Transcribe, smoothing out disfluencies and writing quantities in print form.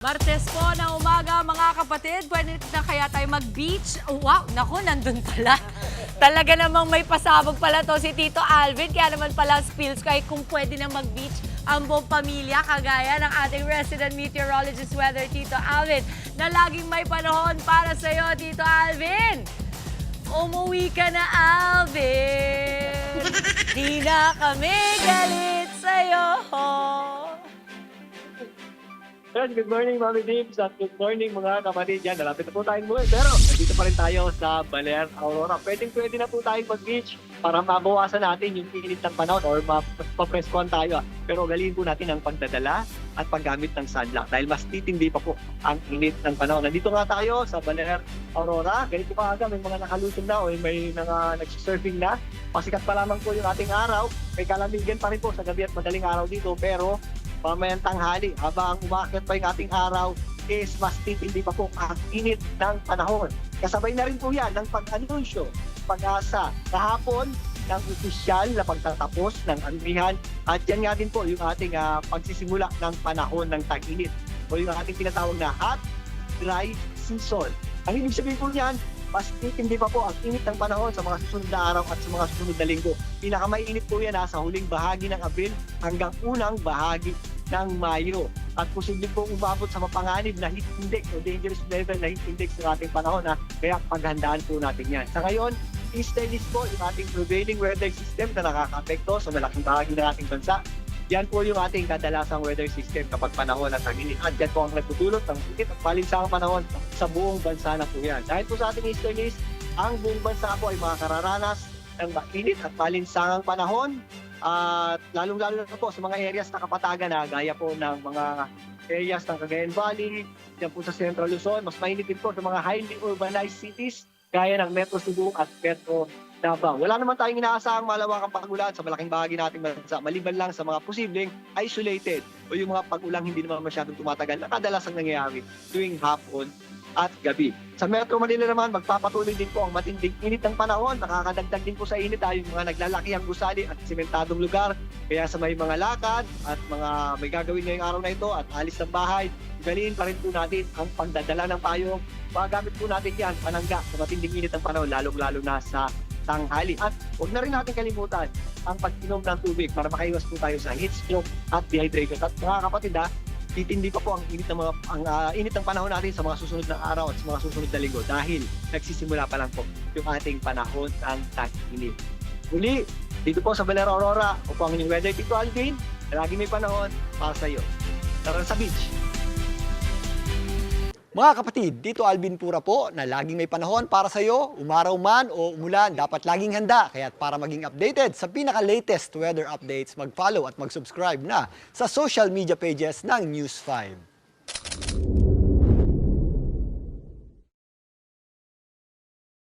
Martes po na umaga mga kapatid, pwede na kaya tayo mag-beach? Wow, naku, nandun pala. Talaga namang may pasabog pala to si Tito Alvin, kaya naman pala spills kahit kung pwede na mag-beach ang buong pamilya, kagaya ng ating resident meteorologist weather, Tito Alvin, na laging may panahon para sa'yo, Tito Alvin. Umuwi ka na, Alvin. Di na kami galit sa'yo. Yan, good morning, Mami Dims, at good morning mga kapatid. Yan, nalapit na po tayong buhay. Pero, nandito pa rin tayo sa Baler, Aurora. Pwede na po tayong mag-beach para mabawasan natin yung init ng panahon or mapapreskuhan tayo. Pero galiin po natin ang pagdadala at paggamit ng sunblock dahil mas titindi pa po ang init ng panahon. Nandito nga tayo sa Baler, Aurora. Ganito pa aga, may mga nakalusog na o may mga nagsisurfing na. Pasikat pa lamang po yung ating araw. May kalamigan pa rin po sa gabi at madaling araw dito. Pero, pamayang tanghali, habang umakyat pa yung ating araw, is mas titindi pa po ang init ng panahon. Kasabay na rin po yan ng pag-anunsyo, pag-asa, kahapon ng opisyal na pagtatapos ng amihan. At yan nga din po yung ating pagsisimula ng panahon ng tag-init o yung ating tinatawag na hot, dry season. Ang ibig sabihin po niyan, mas titindi pa po ang init ng panahon sa mga susunod na araw at sa mga susunod na linggo. Pinakamainit po yan sa huling bahagi ng Abril hanggang unang bahagi ng Mayo. At posibleng po umabot sa mapanganib na heat index o dangerous level na heat index sa ating panahon. Kaya paghandaan po natin yan. Sa ngayon, easterlies po yung ating prevailing weather system na nakaka-apekto sa malaking bahagi ng ating bansa. Yan po yung ating kadalasang weather system kapag panahon ng tag-init. At yan po ang nagtutulot ng init at palinsangang panahon sa buong bansa na po yan. Dahil po sa ating easterlies, ang buong bansa po ay makakaranas ng mainit at palinsangang panahon. At lalong-lalo na po sa mga areas na kapatagan gaya po ng mga areas ng Cagayan Valley, yan po sa Central Luzon, mas mainit din po sa mga highly urbanized cities gaya ng Metro Cebu at Metro Davao. Wala naman tayong inaasahang malawakang pag-ulan sa malaking bahagi nating bansa, maliban lang sa mga posibleng isolated o yung mga pag-ulang hindi naman masyadong tumatagal na kadalasang nangyayari tuwing hapon at gabi. Sa Metro Manila naman, magpapatuloy din po ang matinding init ng panahon. Nakakadagdag din po sa init yung mga naglalaki ang gusali at simentadong lugar. Kaya sa may mga lakad at mga may gagawin ngayong araw na ito at alis ng bahay, galiin pa rin po natin ang pagdadala ng payong. Magamit po natin yan, panangga sa matinding init ng panahon, lalong-lalo na sa tanghali. At huwag na rin natin kalimutan ang pag-inom ng tubig para makaiwas po tayo sa heat stroke at dehydration. At mga kapatid, titindi pa po ang init ng panahon natin sa mga susunod na araw at sa mga susunod na linggo dahil nagsisimula pa lang po yung ating panahon ng tag-init. Muli, dito po sa Baler, Aurora, upo ang inyong weather, Tito Alvin, lagi may panahon para sa iyo. Tara sa beach! Mga kapatid, dito Alvin Pura po na laging may panahon para sa iyo, umaraw man o umulan, dapat laging handa. Kaya para maging updated sa pinaka-latest weather updates, mag-follow at mag-subscribe na sa social media pages ng News 5.